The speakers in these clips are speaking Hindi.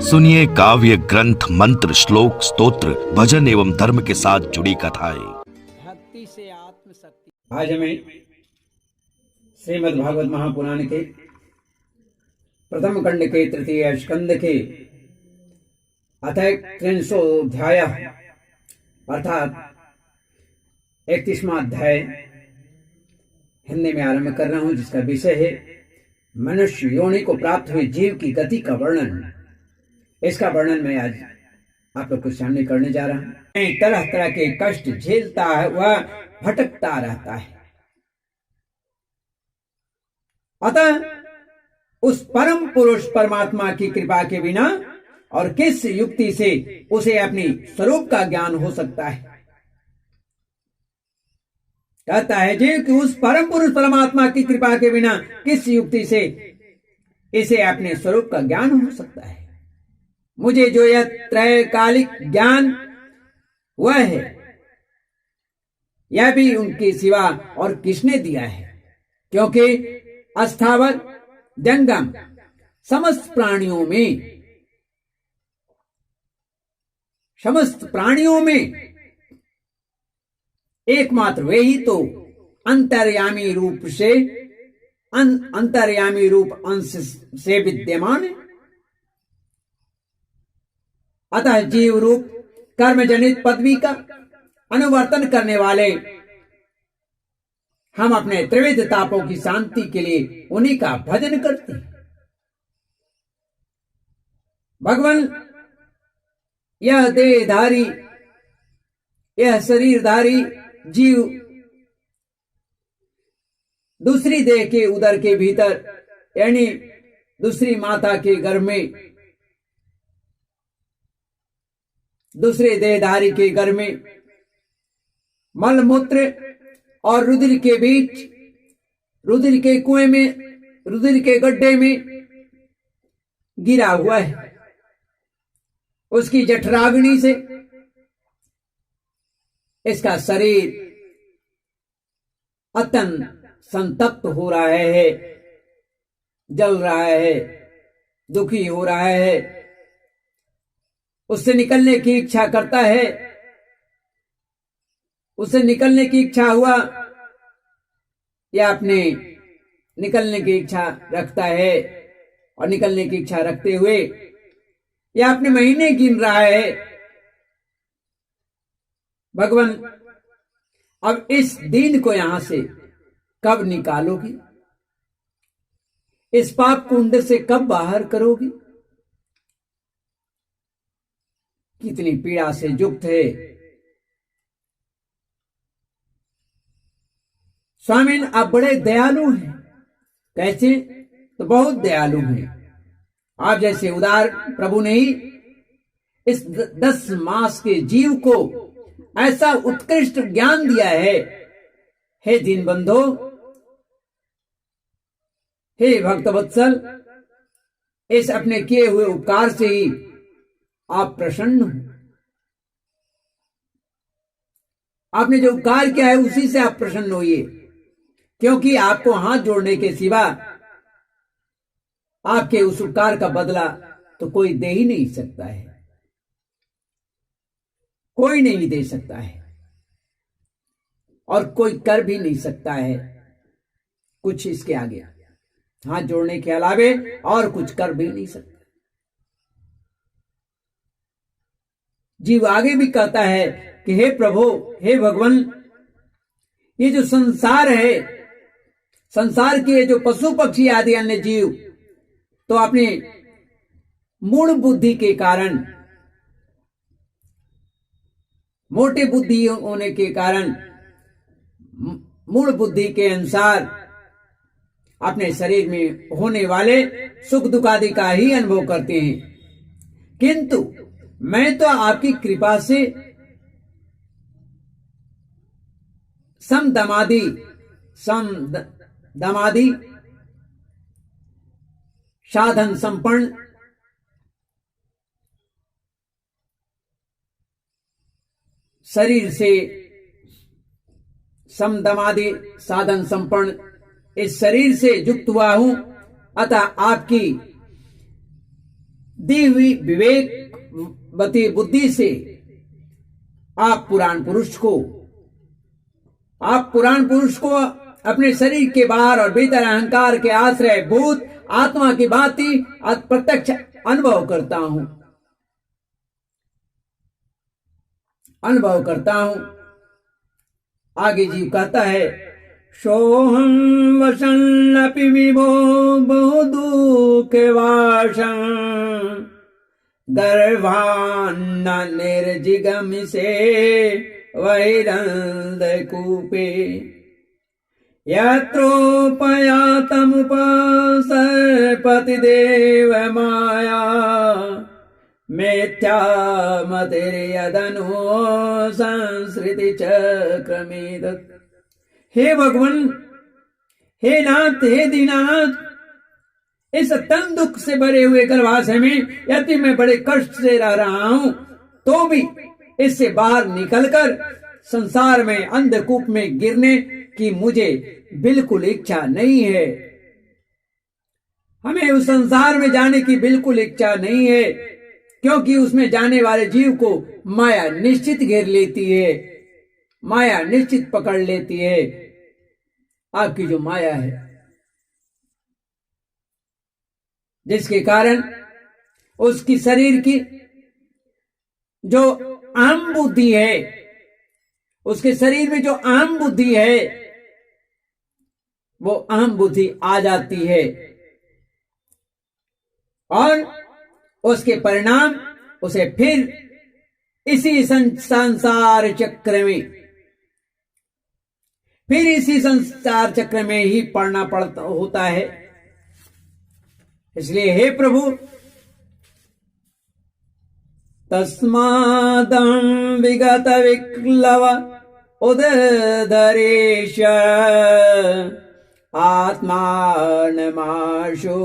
सुनिए काव्य ग्रंथ, मंत्र, श्लोक, स्तोत्र, भजन एवं धर्म के साथ जुड़ी कथाएं। भक्ति से आत्मशक्ति। आज हमें श्रीमद् भागवत महापुराण के प्रथम खंड के तृतीय स्कंद के अध्याय 300 अर्थात 31वां अध्याय हिंदी में आरंभ कर रहा हूं, जिसका विषय है मनुष्य योनि को प्राप्त हुए जीव की गति का वर्णन। इसका वर्णन मैं आज आप लोग के सामने करने जा रहा हूं। तरह तरह के कष्ट झेलता है, वह भटकता रहता है। अतः उस परम पुरुष परमात्मा की कृपा के बिना और किस युक्ति से उसे अपनी स्वरूप का ज्ञान हो सकता है। कहता है जीव कि उस परम पुरुष परमात्मा की कृपा के बिना किस युक्ति से इसे अपने स्वरूप का ज्ञान हो सकता है। मुझे जो यह त्रैकालिक ज्ञान वह है, यह भी उनके सिवा और किसने दिया है, क्योंकि अस्थावर जंगम समस्त प्राणियों में एकमात्र वे ही तो अंतर्यामी रूप अंश से विद्यमान है। अतः जीव रूप कर्म जनित पदवी का अनुवर्तन करने वाले हम अपने त्रिविध तापों की शांति के लिए उन्हीं का भजन करते हैं। भगवान यह देहधारी, यह शरीरधारी जीव दूसरी देह के उदर के भीतर, यानी दूसरी माता के गर्भ में, दूसरे देहधारी के गर्भ में मलमूत्र और रुधिर के बीच, रुधिर के कुएं में, रुधिर के गड्ढे में गिरा हुआ है। उसकी जठराग्नि से इसका शरीर अत्यंत संतप्त हो रहा है, जल रहा है, दुखी हो रहा है, उससे निकलने की इच्छा करता है। उससे निकलने की इच्छा हुआ या अपने निकलने की इच्छा रखता है, और निकलने की इच्छा रखते हुए या अपने महीने गिन रहा है। भगवान अब इस दीन को यहां से कब निकालोगी, इस पाप कुंड से कब बाहर करोगी, कितनी पीड़ा से युक्त है। स्वामी आप बड़े दयालु हैं। कैसे? तो बहुत दयालु हैं। आप जैसे उदार प्रभु ने ही इस 10 मास के जीव को ऐसा उत्कृष्ट ज्ञान दिया है। हे दीनबंधो, हे भक्तवत्सल, इस अपने किए हुए उपकार से ही आप प्रसन्न हो। आपने जो उपकार किया है उसी से आप प्रसन्न होइए, क्योंकि आपको हाथ जोड़ने के सिवा आपके उस उपकार का बदला तो कोई दे ही नहीं सकता है, कोई नहीं दे सकता है, और कोई कर भी नहीं सकता है कुछ इसके आगे। हाथ जोड़ने के अलावे और कुछ कर भी नहीं सकता। जीव आगे भी कहता है कि हे प्रभु, हे भगवान, ये जो संसार है, संसार के जो पशु पक्षी आदि अन्य जीव तो अपने मूढ़ बुद्धि के कारण, मोटे बुद्धि होने के कारण, मूढ़ बुद्धि के अनुसार अपने शरीर में होने वाले सुख दुख आदि का ही अनुभव करते हैं। किंतु मैं तो आपकी कृपा से समदमादि साधन संपन्न शरीर से, समदमादि साधन संपन्न इस शरीर से युक्त हुआ हूं। अतः आपकी दी हुई विवेकवती बुद्धि से आप पुराण पुरुष को अपने शरीर के बाहर और भीतर अहंकार के आश्रय भूत आत्मा की भांति प्रत्यक्ष अनुभव करता हूं। आगे जीव कहता है, सोहम वसन्नपि विभो बहु दुख वासं गर्भान्न निर्जिगमिषे वैरन्द कूपे यत्रोपयातमुपसर्पति देव माया मिथ्या मतिर्यदनो संसृति चक्रमेतत्। हे भगवान, हे नाथ, हे दीनानाथ, इस तन दुख से भरे हुए गर्भाशय में यदि मैं बड़े कष्ट से रह रहा हूं, तो भी इससे बाहर निकलकर संसार में अंधकूप में गिरने की मुझे बिल्कुल इच्छा नहीं है। हमें उस संसार में जाने की बिल्कुल इच्छा नहीं है, क्योंकि उसमें जाने वाले जीव को माया निश्चित घेर लेती है, माया निश्चित पकड़ लेती है। आपकी जो माया है, जिसके कारण उसकी शरीर की जो अहम बुद्धि है, उसके शरीर में जो अहम बुद्धि है, वो अहम बुद्धि आ जाती है और उसके परिणाम उसे फिर इसी संसार चक्र में ही पड़ना पड़ता होता है। इसलिए हे प्रभु, तस्मादं विगत विक्लव उदधरेश आत्मानमाशु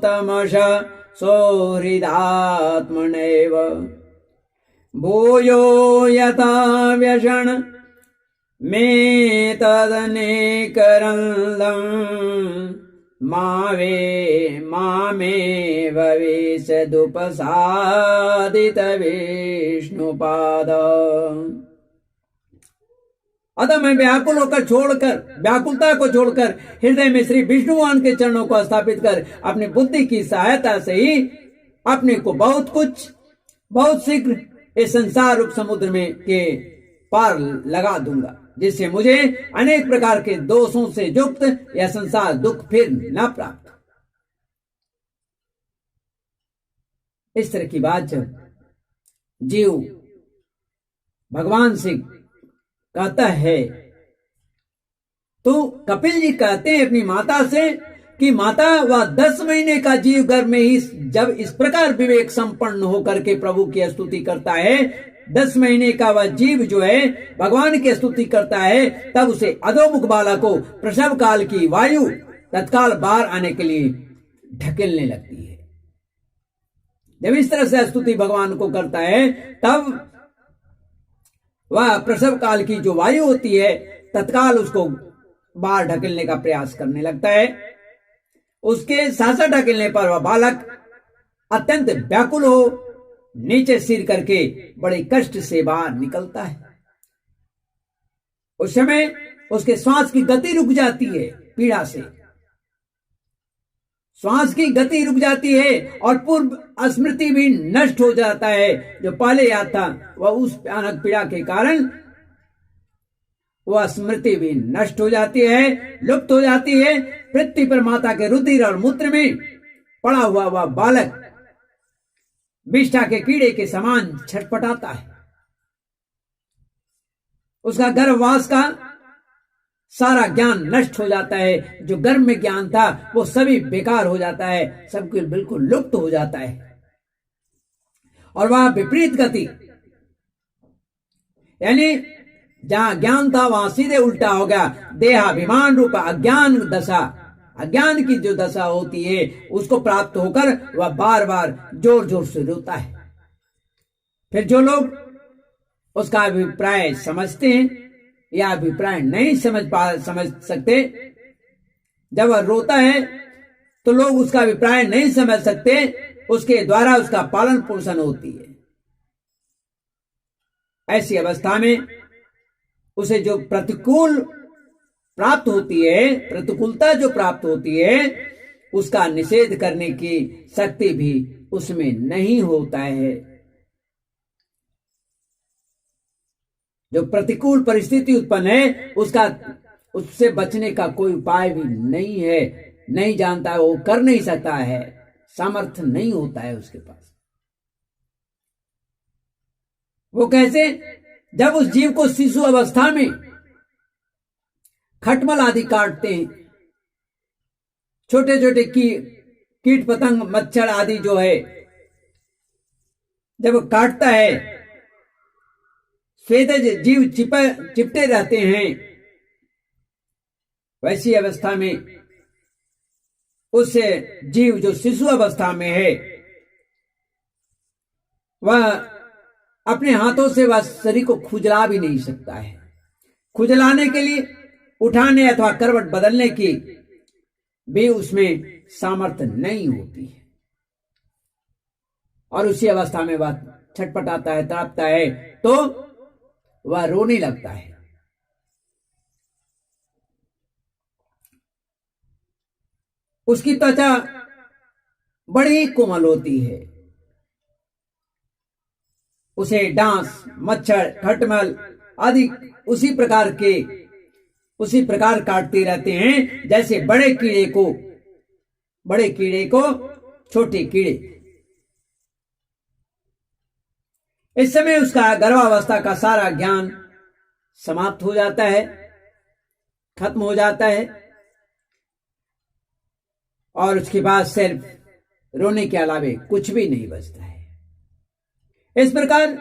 तमश सौहृदात्मनैव भूयो यथा व्यसन मे तदनेकरन्दम् मामे भविष्यदुपसादित विष्णुपाद। अतः मैं व्याकुलता को छोड़कर हृदय में श्री विष्णु भगवान के चरणों को स्थापित कर अपनी बुद्धि की सहायता से ही अपने को बहुत शीघ्र इस संसार रूप समुद्र में के पार लगा दूंगा, जिससे मुझे अनेक प्रकार के दोषों से युक्त यह संसार दुख फिर न प्राप्त। इस तरह की बात जब जीव भगवान से कहता है, तो कपिल जी कहते हैं अपनी माता से कि माता, वह 10 महीने का जीव गर्भ में ही जब इस प्रकार विवेक संपन्न होकर के प्रभु की स्तुति करता है, 10 महीने का वह जीव जो है भगवान की स्तुति करता है, तब उसे अधोमुख बालक को प्रसव काल की वायु तत्काल बाहर आने के लिए ढकेलने लगती है। जब इस तरह से स्तुति भगवान को करता है, तब वह प्रसव काल की जो वायु होती है तत्काल उसको बाहर ढकेलने का प्रयास करने लगता है। उसके सासा ढकेलने पर वह बालक अत्यंत व्याकुल हो नीचे सिर करके बड़े कष्ट से बाहर निकलता है। उस समय उसके श्वास की गति रुक जाती है, पीड़ा से श्वास की गति रुक जाती है और पूर्व स्मृति भी नष्ट हो जाता है। जो पहले याद था वह उस भयानक पीड़ा के कारण वह स्मृति भी नष्ट हो जाती है, लुप्त हो जाती है। पृथ्वी पर माता के रुधिर और मूत्र में पड़ा हुआ वह बालक विष्ठा के कीड़े के समान छटपटाता है। उसका गर्भवास का सारा ज्ञान नष्ट हो जाता है। जो गर्भ में ज्ञान था वो सभी बेकार हो जाता है, सब कुछ बिल्कुल लुप्त हो जाता है। और वह विपरीत गति, यानी जहां ज्ञान था वहां सीधे उल्टा हो गया। देहाभिमान रूप अज्ञान दशा, अज्ञान की जो दशा होती है उसको प्राप्त होकर वह बार बार जोर जोर से रोता है। फिर जो लोग उसका अभिप्राय समझते हैं या अभिप्राय नहीं समझ सकते, जब वह रोता है तो लोग उसका अभिप्राय नहीं समझ सकते, उसके द्वारा उसका पालन पोषण होती है। ऐसी अवस्था में उसे जो प्रतिकूल प्राप्त होती है, प्रतिकूलता जो प्राप्त होती है, उसका निषेध करने की शक्ति भी उसमें नहीं होता है। जो प्रतिकूल परिस्थिति उत्पन्न है उससे बचने का कोई उपाय भी नहीं है, नहीं जानता है, वो कर नहीं सकता है, सामर्थ्य नहीं होता है उसके पास। वो कैसे? जब उस जीव को शिशु अवस्था में खटमल आदि काटते हैं, छोटे छोटे कीट पतंग मच्छर आदि जो है जब काटता है, स्वेदज जीव चिपटे रहते हैं, वैसी अवस्था में उससे जीव जो शिशु अवस्था में है वह अपने हाथों से वह शरीर को खुजला भी नहीं सकता है। खुजलाने के लिए उठाने अथवा करवट बदलने की भी उसमें सामर्थ्य नहीं होती है, और उसी अवस्था में वह छटपटाता है, तड़पता है, तो वह रोने लगता है। उसकी त्वचा बड़ी कोमल होती है, उसे डांस, मच्छर, खटमल आदि उसी प्रकार काटते रहते हैं जैसे बड़े कीड़े को छोटे कीड़े। इस समय उसका गर्भावस्था का सारा ज्ञान समाप्त हो जाता है, खत्म हो जाता है, और उसके बाद सिर्फ रोने के अलावे कुछ भी नहीं बचता है। इस प्रकार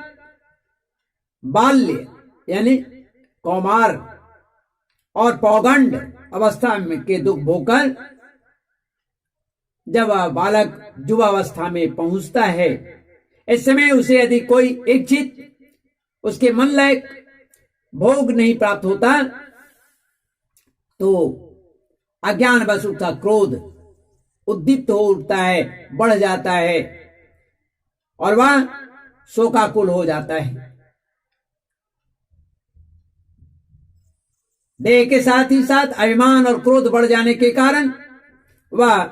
बाल्य यानी कौमार और पौगंड अवस्था में के दुख भोगकर जब वह बालक युवावस्था में पहुंचता है, इस समय उसे यदि कोई इच्छित उसके मन लायक भोग नहीं प्राप्त होता तो अज्ञान बस उसका क्रोध उद्दीप्त हो उठता है, बढ़ जाता है, और वह शोकाकुल हो जाता है। देह के साथ ही साथ अभिमान और क्रोध बढ़ जाने के कारण वह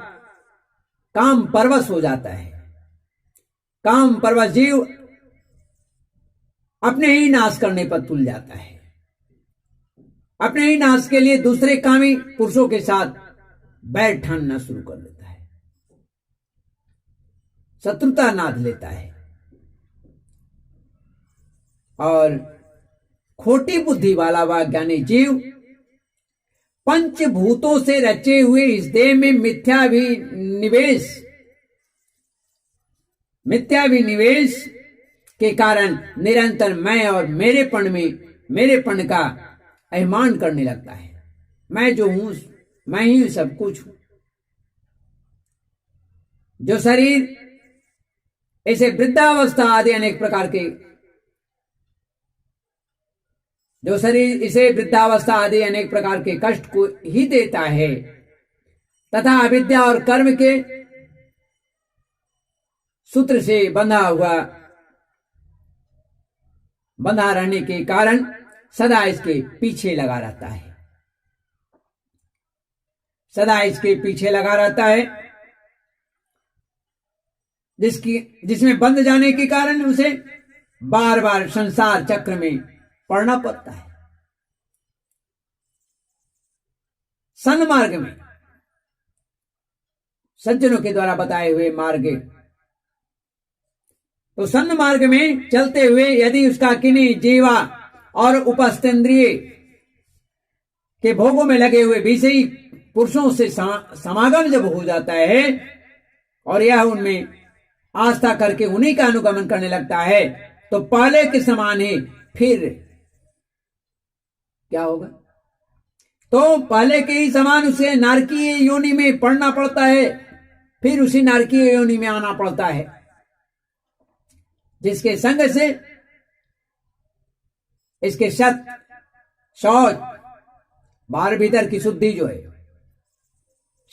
काम परवश हो जाता है। काम परवश जीव अपने ही नाश करने पर तुल जाता है, अपने ही नाश के लिए दूसरे कामी पुरुषों के साथ बैर ठानना शुरू कर देता है, शत्रुता नाद लेता है, और खोटी बुद्धि वाला वह ज्ञानी जीव पंचभूतों से रचे हुए इस देह में मिथ्याभिनिवेश के कारण निरंतर मैं और मेरेपन का अभिमान करने लगता है। मैं जो हूं, मैं ही सब कुछ हूं। जो शरीर इसे वृद्धावस्था आदि अनेक प्रकार के कष्ट को ही देता है, तथा अविद्या और कर्म के सूत्र से बंधा रहने के कारण सदा इसके पीछे लगा रहता है, जिसमें बंध जाने के कारण उसे बार बार संसार चक्र में पड़ना पड़ता है। सन्मार्ग में, सज्जनों के द्वारा बताए हुए मार्ग, तो सन्मार्ग में चलते हुए यदि उसका किन्हीं जीवा और उपस्थेंद्रिय के भोगों में लगे हुए विषयी पुरुषों से समागम जब हो जाता है और यह उनमें आस्था करके उन्हीं का अनुगमन करने लगता है, तो पहले के समान ही फिर क्या होगा? तो पहले के ही समान उसे नारकीय योनि में पड़ना पड़ता है, फिर उसी नारकीय योनि में आना पड़ता है, जिसके संग से इसके शौच बाहर भीतर की शुद्धि जो है,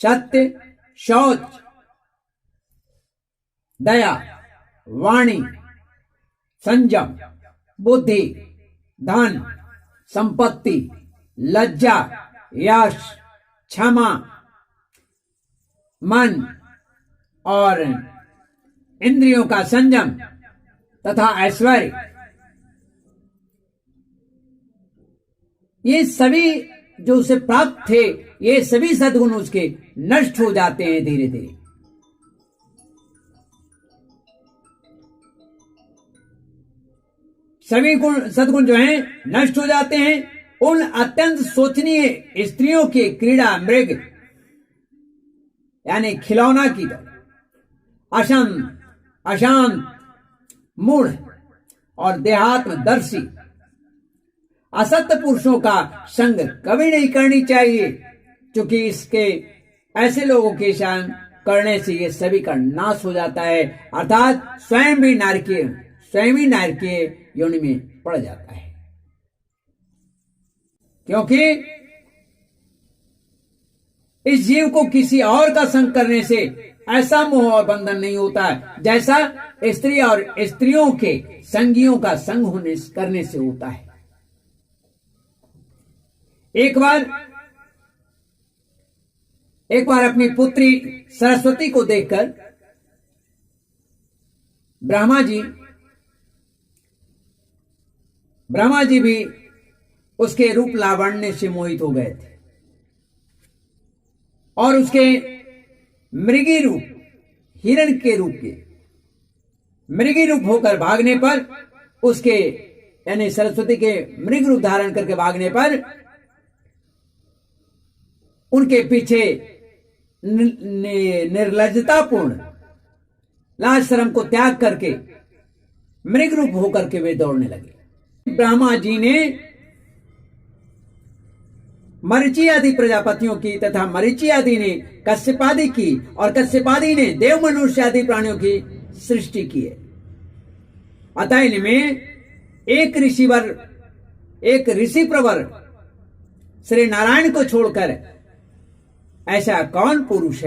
सत्य, शौच दया, वाणी, संयम, बुद्धि, धन, संपत्ति, लज्जा, यश, क्षमा, मन और इंद्रियों का संयम तथा ऐश्वर्य, ये सभी जो उसे प्राप्त थे, ये सभी सद्गुण उसके नष्ट हो जाते हैं धीरे धीरे। सभी गुण सद्गुण जो हैं नष्ट हो जाते हैं उन अत्यंत शोचनीय स्त्रियों के क्रीड़ा मृग यानी खिलौना की तरह अशांत, मूढ़ और देहात्मदर्शी असत्य पुरुषों का संग कभी नहीं करनी चाहिए, क्योंकि इसके ऐसे लोगों के संग करने से ये सभी का नाश हो जाता है, अर्थात स्वयं ही नारकीय योनि में पड़ जाता है। क्योंकि इस जीव को किसी और का संग करने से ऐसा मोह और बंधन नहीं होता है जैसा स्त्री और स्त्रियों के संगियों का संग करने से होता है। एक बार अपनी पुत्री सरस्वती को देखकर ब्रह्मा जी भी उसके रूप लावण्य से मोहित हो गए थे और उसके मृगी रूप, हिरण के रूप के मृगी रूप होकर भागने पर, उसके यानी सरस्वती के मृग रूप धारण करके भागने पर उनके पीछे निर्लज्जतापूर्ण लाज शर्म को त्याग करके मृग रूप होकर के वे दौड़ने लगे। ब्रह्मा जी ने मरीचि आदि प्रजापतियों की तथा मरीचि आदि ने कश्यपादि की और कश्यपादि ने देव मनुष्य आदि प्राणियों की सृष्टि की है। अतः इनमें एक ऋषि प्रवर श्री नारायण को छोड़कर ऐसा कौन पुरुष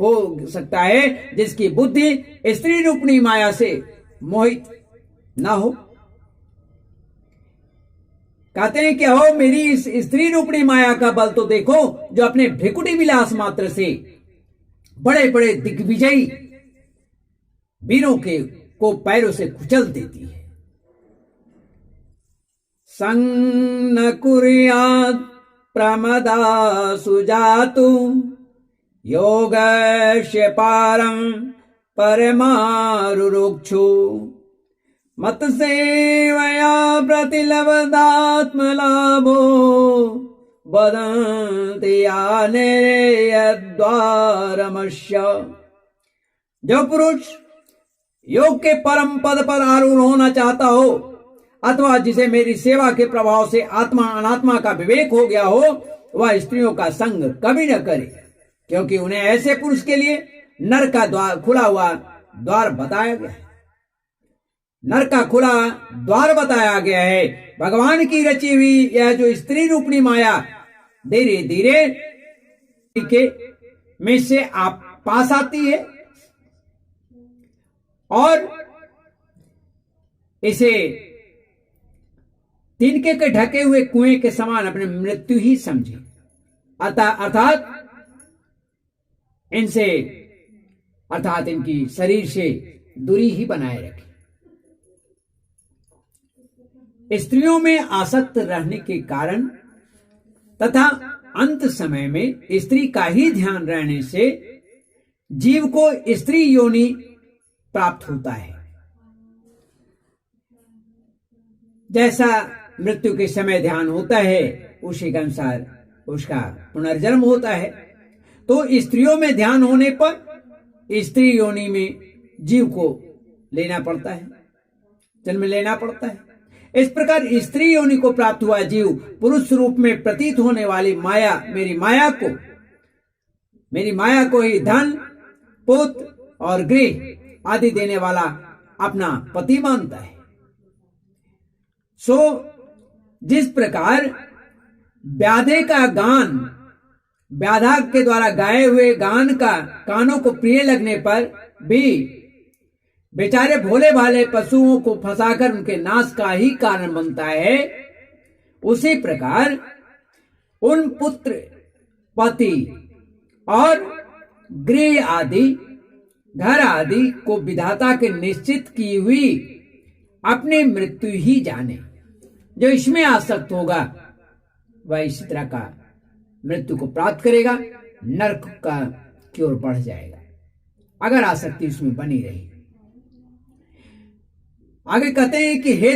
हो सकता है जिसकी बुद्धि स्त्री रूपणी माया से मोहित ना हो। कहते हैं कि हो मेरी इस स्त्री रूपणी माया का बल तो देखो, जो अपने भ्रिकुटी विलास मात्र से बड़े बड़े दिग्विजयी वीरों को पैरों से कुचल देती है। संग न कुर्यात् प्रमदा सुजातु योगस्य पारं परमारुरुक्षु मत सेवया प्रतिलब्धात्मलाभो वदन्ति यद्वारमस्य। जो पुरुष योग के परम पद पर आरूढ़ होना चाहता हो अथवा जिसे मेरी सेवा के प्रभाव से आत्मा अनात्मा का विवेक हो गया हो, वह स्त्रियों का संग कभी न करे, क्योंकि उन्हें ऐसे पुरुष के लिए नर का खुला हुआ द्वार बताया गया है। नर का खुला द्वार बताया गया है। भगवान की रची हुई यह जो स्त्री रूपणी माया धीरे धीरे के में से आप पास आती है और इसे तिनके के ढके हुए कुएं के समान अपने मृत्यु ही समझे, अर्थात इनकी शरीर से दूरी ही बनाए रखे। स्त्रियों में आसक्त रहने के कारण तथा अंत समय में स्त्री का ही ध्यान रहने से जीव को स्त्री योनि प्राप्त होता है। जैसा मृत्यु के समय ध्यान होता है उसी के अनुसार उसका पुनर्जन्म होता है। तो स्त्रियों में ध्यान होने पर स्त्री योनि में जीव को लेना पड़ता है, जन्म लेना पड़ता है। इस प्रकार स्त्री योनि को प्राप्त हुआ जीव पुरुष रूप में प्रतीत होने वाली माया मेरी माया को ही धन, पुत्र और गृह आदि देने वाला अपना पति मानता है। जिस प्रकार व्याधा के द्वारा गाए हुए गान का कानों को प्रिय लगने पर भी बेचारे भोले भाले पशुओं को फंसाकर उनके नाश का ही कारण बनता है, उसी प्रकार उन पुत्र, पति और गृह आदि, घर आदि को विधाता के निश्चित की हुई अपनी मृत्यु ही जाने। जो इसमें आसक्त होगा वह इसी तरह का मृत्यु को प्राप्त करेगा, नरक का की ओर बढ़ जाएगा, अगर आसक्ति उसमें बनी रही। आगे कहते हैं कि हे